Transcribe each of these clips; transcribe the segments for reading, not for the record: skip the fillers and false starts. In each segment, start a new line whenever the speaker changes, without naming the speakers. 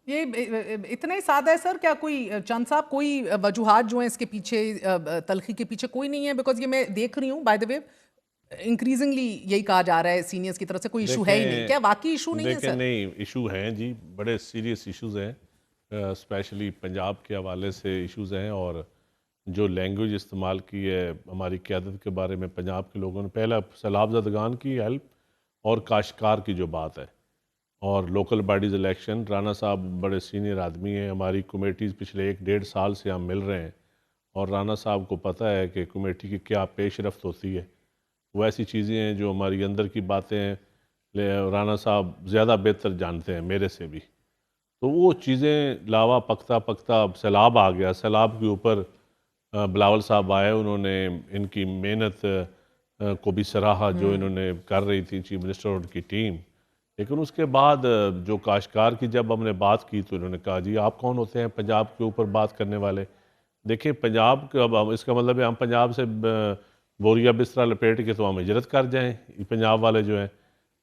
इतना ही सादा है सर? क्या कोई चंद साहब कोई वजूहात जो है इसके पीछे, तलखी के पीछे कोई नहीं है? बिकॉज ये मैं देख रही हूँ बाय द वे, इंक्रीजिंगली यही कहा जा रहा है सीनियर्स की तरफ से, कोई इशू है ही नहीं। क्या वाकई इशू नहीं है
देखें
सर?
नहीं, इशू हैं जी, बड़े सीरियस इश्यूज हैं। स्पेशली पंजाब के हवाले से इश्यूज हैं। और जो लैंग्वेज इस्तेमाल की है हमारी क़यादत के बारे में पंजाब के लोगों ने, पहला सैलाब ज़दगान की हेल्प और काश्तकार की जो बात है, और लोकल बॉडीज़ इलेक्शन। राना साहब बड़े सीनियर आदमी हैं, हमारी कमेटीज़ पिछले 1-1.5 साल से हम मिल रहे हैं, और राना साहब को पता है कि कमेटी की क्या पेशरफ्त होती है। वो ऐसी चीज़ें हैं जो हमारी अंदर की बातें हैं, राना साहब ज़्यादा बेहतर जानते हैं मेरे से भी। तो वो चीज़ें लावा पकता पकता अब सैलाब आ गया। सैलाब के ऊपर बिलावल साहब आए, उन्होंने इनकी मेहनत को भी सराहा जो इन्होंने कर रही थी चीफ मिनिस्टर और उनकी टीम। लेकिन उसके बाद जो काश्तकार की जब हमने बात की तो इन्होंने कहा जी आप कौन होते हैं पंजाब के ऊपर बात करने वाले। देखिए पंजाब का, अब इसका मतलब है हम पंजाब से बोरिया बिस्तरा लपेट के तो हम हिजरत कर जाएं, ये पंजाब वाले जो हैं।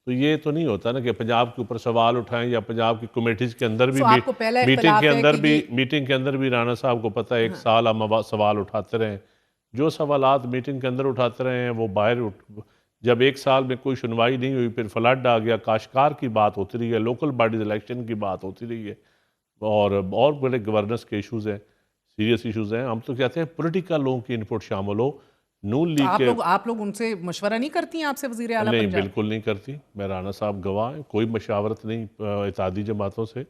तो ये तो नहीं होता ना कि पंजाब के ऊपर सवाल उठाएं, या पंजाब की कमेटीज़ के अंदर भी
सो आपको पहला इख्तलाफ है कि ये
मीटिंग के अंदर भी राना साहब को पता है 1 साल हम सवाल उठाते रहे। जो सवालात मीटिंग के अंदर उठाते रहे हैं वो जब 1 साल में कोई सुनवाई नहीं हुई, फिर फ्लड आ गया, काश्तकार की बात होती रही है, लोकल बॉडीज इलेक्शन की बात होती रही है, और बड़े गवर्नेंस के इशूज़ हैं, सीरियस इशूज़ हैं। हम तो कहते हैं पॉलिटिकल लोगों की इनपुट शामिल हो। नून
तो
लीग के
आप लोग उनसे मशवरा नहीं करती हैं आपसे वजीर आला
नहीं,
पंजाब?
बिल्कुल नहीं करती। मैं राना साहब गवाह हैं, कोई मशावरत नहीं इत्तेहादी जमातों से।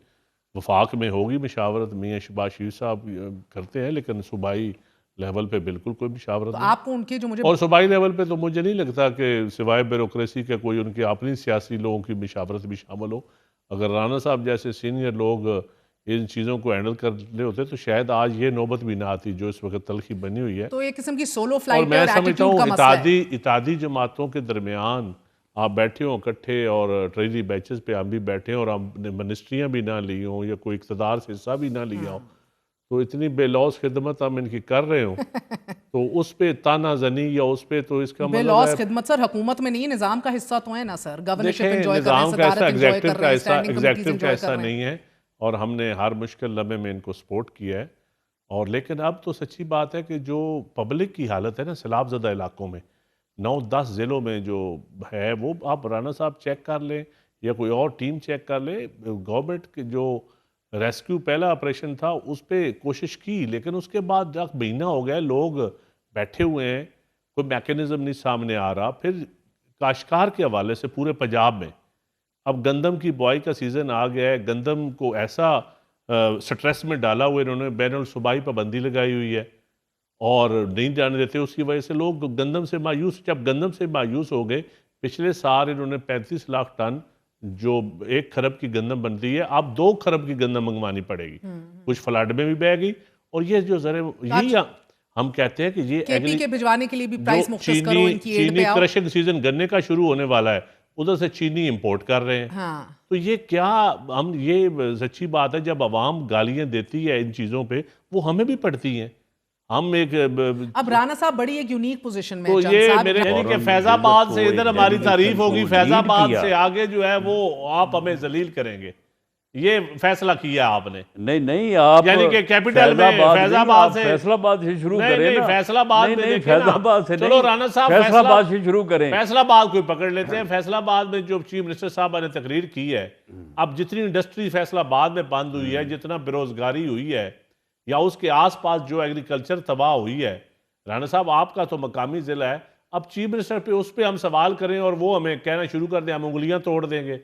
वफाक में होगी मशावरत, मियाँ शहबाज शरीफ साहब करते हैं, लेकिन सूबाई लेवल पे बिल्कुल कोई मशावरत
तो
नहीं।
आपको उनके जो मुझे
और सूबाई लेवल पे तो मुझे नहीं लगता कि सिवाय ब्यूरोक्रेसी के कोई उनकी अपनी सियासी लोगों की मशावरत भी शामिल हो। अगर राना साहब जैसे सीनियर लोग इन चीज़ों को हैंडल कर रहे होते तो शायद आज ये नौबत भी ना आती जो इस वक्त तलखी बनी हुई है।
तो एक किस्म की सोलो
और
फ्लाइट है
मैं
और
समझता
एटीट्यूड
हूँ
का मसला है।
इत्यादि जमातों के दरमियान आप बैठे हों इकट्ठे, और ट्रेजरी बैचेस पे हम भी बैठे हों, और हमने मिनिस्ट्रियाँ भी ना ली हों या कोई इक़्तिदार से हिस्सा भी ना लिया हो, तो इतनी बेलौस खिदमत हम इनकी कर रहे हो, तो उस पर ताना जनी या उस पर, तो इसका मतलब
बेलौस
है।
खिदमत सर हुकूमत में नहीं है, निज़ाम का हिस्सा तो है ना सर। गवर्नरशिप
देखें
एंजॉय कर रहे हैं,
निज़ाम का ऐसा
सदारत एंजॉय कर रहे हैं, स्टैंडिंग कमेटीज
एग्जैक्टिव का
एंजॉय कर
ऐसा
रहे हैं।
नहीं है, और हमने हर मुश्किल लम्हे में इनको सपोर्ट किया है। और लेकिन अब तो सच्ची बात है कि जो पब्लिक की हालत है ना सैलाब ज़दा इलाकों में, 9-10 ज़िलों में जो है, वो आप राना साहब चेक कर लें या कोई और टीम चेक कर ले। गवर्नमेंट के जो रेस्क्यू पहला ऑपरेशन था उस पर कोशिश की, लेकिन उसके बाद जब महीना हो गया लोग बैठे हुए हैं, कोई मैकेनिज्म नहीं सामने आ रहा। फिर काश्तकार के हवाले से पूरे पंजाब में अब गंदम की बुआई का सीज़न आ गया है, गंदम को ऐसा स्ट्रेस में डाला हुआ इन्होंने, बैनुल सूबाई पाबंदी लगाई हुई है और नहीं जाने देते। उसकी वजह से लोग गंदम से मायूस, जब गंदम से मायूस हो गए, पिछले साल इन्होंने 35 लाख टन, जो 1 खरब की गंदम बनती है, अब 2 खरब की गंदम मंगवानी पड़ेगी। कुछ फ्लड में भी बह गई। और ये जो जरे यही हम कहते हैं कि ये
केपी के भिजवाने के लिए भी
जो
प्राइस मुख्तस करो, इनकी एड पे
चीनी
आओ।
क्रशिंग सीजन गन्ने का शुरू होने वाला है, उधर से चीनी इंपोर्ट कर रहे हैं।
हाँ,
तो ये क्या, हम ये सच्ची बात है, जब आवाम गालियां देती है इन चीज़ों पे, वो हमें भी पड़ती हैं। हम एक
अब राणा साहब बड़ी एक यूनिक पोजीशन में है
तो
चंद
ये
साहब।
मेरे यानी कि
फौरन
फैजाबाद
बेइज्जत
से
को,
इधर
एक
हमारी तारीफ
डेलीगेशन
होगी,
को लीड
फैजाबाद
किया।
से आगे जो है वो आप हमें जलील करेंगे, ये फैसला किया आपने।
नहीं आप
यानी कि कैपिटल में फैजाबाद से,
फैसलाबाद से शुरू करें
नहीं
ना।
फैसलाबाद में
नहीं
देखें ना।
फैसलाबाद से
चलो
नहीं,
राणा साहब
फैसलाबाद से शुरू करें।
फैसलाबाद को पकड़ लेते हैं। फैसलाबाद में जो चीफ मिनिस्टर साहब ने तकरीर की है, अब जितनी इंडस्ट्री फैसलाबाद में बंद हुई है, जितना बेरोजगारी हुई है, या उसके आसपास जो एग्रीकल्चर तबाह हुई है, राणा साहब आपका तो मकामी जिला है, अब चीफ मिनिस्टर पे उस पर हम सवाल करें और वो हमें कहना शुरू कर दें हम उंगलियां तोड़ देंगे,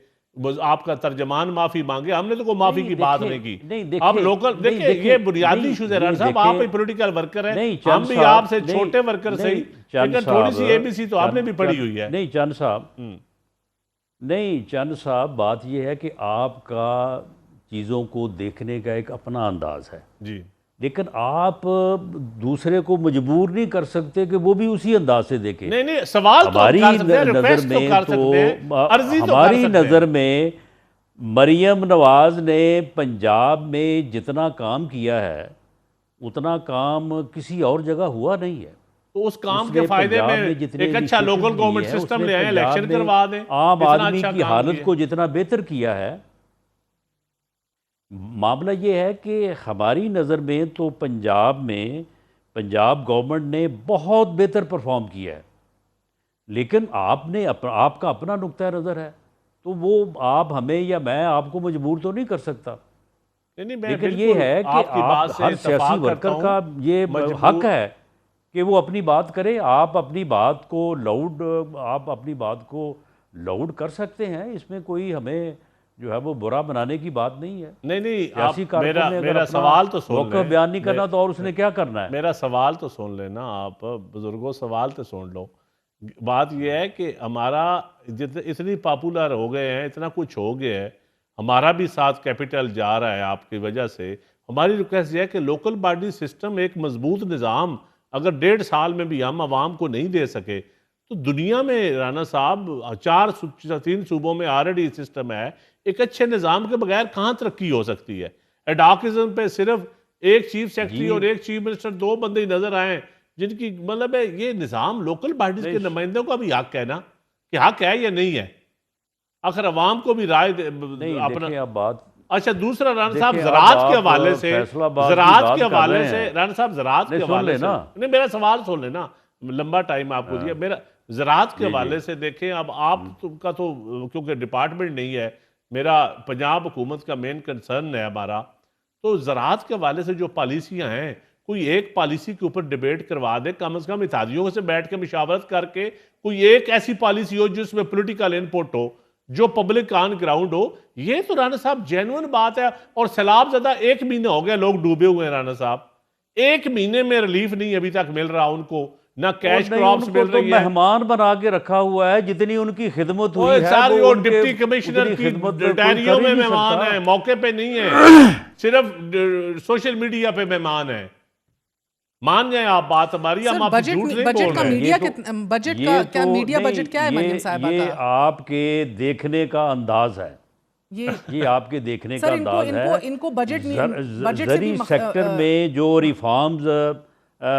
आपका तर्जमान माफी मांगे। हमने तो कोई माफी की बात नहीं की। अब लोकल देखिए ये बुनियादी इशूज है। राणा साहब आप ही पॉलिटिकल वर्कर हैं, हम भी आपसे छोटे वर्कर सही, लेकिन थोड़ी सी एबीसी तो आपने भी पढ़ी हुई है।
नहीं चंद साहब, बात यह है कि आपका चीज़ों को देखने का एक अपना अंदाज है
जी,
लेकिन आप दूसरे को मजबूर नहीं कर सकते कि वो भी उसी अंदाज से देखें।
नहीं सवाल
हमारी हमारी नज़र में मरियम नवाज ने पंजाब में जितना काम किया है उतना काम किसी और जगह हुआ नहीं है।
तो उस काम के फायदे में एक अच्छा लोकल गवर्नमेंट सिस्टम ले आए, इलेक्शन करवा दें,
आम आदमी की हालत को जितना बेहतर किया है मामला ये है कि हमारी नज़र में तो पंजाब में पंजाब गवर्नमेंट ने बहुत बेहतर परफॉर्म किया है, लेकिन आपका अपना नुक्ता नज़र है, तो वो आप हमें या मैं आपको मजबूर तो नहीं कर सकता।
नहीं, मैं
लेकिन ये
बिल्कुल
है कि
आपकी बात
आप
से
हर सियासी
इत्तेफाक
वर्कर
करता
का
हूं।
ये
मजबूर
हक है कि वो अपनी बात करे। आप अपनी बात को लाउड कर सकते हैं, इसमें कोई हमें जो है वो बुरा बनाने की बात नहीं है।
नहीं,
सियासी
आप
कारकुन
मेरा
ने अगर
मेरा
अपना
सवाल तो सुन
मौक़िफ़
लें।
बयान नहीं
मे-
करना तो और उसने क्या करना है?
मेरा सवाल तो सुन लेना, आप बुजुर्गों सवाल तो सुन लो। बात यह है कि हमारा इतनी पॉपुलर हो गए हैं, इतना कुछ हो गया है, हमारा भी साथ कैपिटल जा रहा है आपकी वजह से। हमारी रिक्वेस्ट यह है कि लोकल बॉडी सिस्टम एक मजबूत निज़ाम अगर 1.5 साल में भी हम आवाम को नहीं दे सके, तो दुनिया में राना साहब 3 सूबों में ऑलरेडी सिस्टम है। एक अच्छे निज़ाम के बगैर कहाँ तरक्की हो सकती है? एडॉकिज्म पे सिर्फ एक चीफ सेक्रेटरी
जी
और एक चीफ मिनिस्टर, 2 बंदे ही नजर आए जिनकी मतलब है। ये निज़ाम लोकल बॉडीज के
नहीं,
नुमाइंदों का भी हक है ना, कि हक है या नहीं है? आखिर अवाम को भी राय
नहीं,
अपना।
देखें अब बात,
अच्छा, दूसरा राना साहब
देखें अब
ज़राअत के
आप
हवाले से,
फैसलाबाद की
ज़राअत के
बात कर
हवाले
रहे
से
हैं।
राना साहब, ज़राअत के
नहीं, सुन
हवाले से,
लेना।
नहीं मेरा सवाल सुन लेना, लंबा टाइम आपको दिया। मेरा ज़राअत के
जी जी
हवाले से देखें, अब आपका तो क्योंकि डिपार्टमेंट नहीं है, मेरा पंजाब हुकूमत का मेन कंसर्न है हमारा। तो ज़राअत के हवाले से जो पॉलिसियाँ हैं, कोई एक पॉलिसी के ऊपर डिबेट करवा दे, कम से कम इत्तेहादियों से बैठ के मशावरत करके कोई एक ऐसी पॉलिसी हो जिसमें पॉलिटिकल इनपुट हो, जो पब्लिक ऑन ग्राउंड हो। ये तो राना साहब जेन्युइन बात है। और सैलाब ज़्यादा 1 महीना हो गया, लोग डूबे हुए हैं राना साहब, 1 महीने में रिलीफ नहीं अभी तक मिल रहा उनको, ना
और
कैश
नहीं,
क्रॉप्स
उनको
मिल
तो
रही है।
मेहमान बना के रखा हुआ है। जितनी उनकी खिदमत हुई
ओए
है
सारी
वो
वो
उनके
डिप्टी कमिश्नर
उतनी
की
खिदमत कोई
डायरियों
कर ही
में
नहीं
मेहमान
सकता।
है, मौके पे नहीं है, सिर्फ सोशल मीडिया पे मेहमान है। मान जाए आप बात हमारी,
सर
हम आपसे
बजट
झूठ नहीं
बजट
बोल
का
रहे।
मीडिया
ये
के बजट
ये
का क्या
तो
मीडिया
नहीं,
बजट क्या है मरियम साहिबा
ये
का?
आपके देखने का अंदाज है।
ये
ये आपके देखने का
सर इनको
अंदाज
इनको
है।
इनको बजट बजट से भी
ज़री सेक्टर में जो रिफॉर्म्स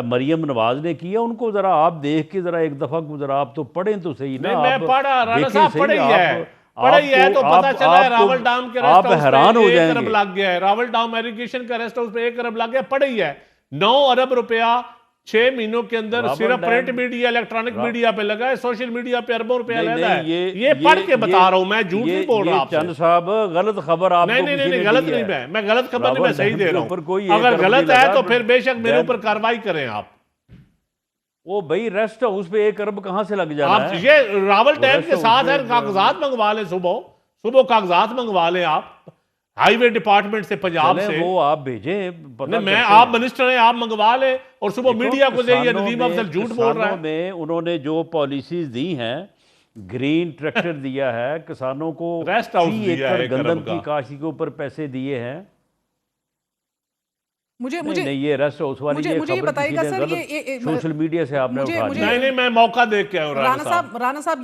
मरियम नवाज ने किया, उनको ज़रा आप देख के ज़रा एक दफ़ा ज़रा आप तो पढ़ें तो सही ना।
नहीं,
आप
मैं पढ़ा, राणा
देखें
साहब
सही।
पढ़े ही है, पढ़े ही है,
आपको
तो पता चला है
आपको
रावल डाम के रेस्ट
आप
हाउस
हैरान
पे
हो
1 अरब
जाएंगे।
लग गया है, रावल डाम एरीगेशन का रेस्ट हाउस पे 1 अरब लग गया, पढ़े ही है। 9 अरब रुपया 6 महीनों के अंदर
रावल
सिर्फ प्रिंट
डैम
मीडिया, इलेक्ट्रॉनिक
रा-
मीडिया पे लगा है, सोशल मीडिया पे अरबों रुपया
नहीं
लगा है।
नहीं,
ये पढ़ के बता रहा हूं मैं, झूठ नहीं बोल रहा
ये
आपसे।
चंद साहब गलत खबर आपको
नहीं नहीं
किसी
नहीं,
ने
गलत
दी
नहीं,
है।
मैं गलत खबर नहीं, मैं
रावल
सही
डैम
दे
के
रहा
ऊपर
हूं।
कोई
अगर
एक
गलत
नहीं
है
लगा,
तो फिर बेशक मेरे
डैम-
ऊपर कार्रवाई करें आप।
वो भाई रेस्ट हाउस पे 1 अरब कहाँ से लग जाना
आप
है?
ये रावल
वो
डैम
रेस्ट
के
हाउस
साथ
पे
है, कागजात मंगवा लें, सुबह सुबह कागजात मंगवा लें आप हाईवे डिपार्टमेंट से, पंजाब
चलें,
से।
वो आप भेजें, पता
नहीं, मैं
करते
आप
हैं।
मिनिस्टर हैं, आप मंगवा ले और सुबह
देखो,
मीडिया को दे। ये
किसानों
नदीम
में
अफजल झूठ बोल रहा
किसानों
है।
में उन्होंने जो पॉलिसीज दी हैं, ग्रीन ट्रैक्टर दिया है किसानों को,
रेस्ट हाउस
3
दिया है
एकड़
1 अरब
गंदम
का।
की काशी के ऊपर पैसे दिए हैं।
मुझे
नहीं
मुझे
नहीं, ये रेस्ट हाउस वाली
मुझे
ये
मुझे ये
खबर किसी
बताइएगा
ने
सर,
गलत
ये
सोशल मीडिया से आपने
मुझे
उठा
मुझे
लिया।
नहीं नहीं, मैं मौका देख के आया हूं राणा साहब।
राणा साहब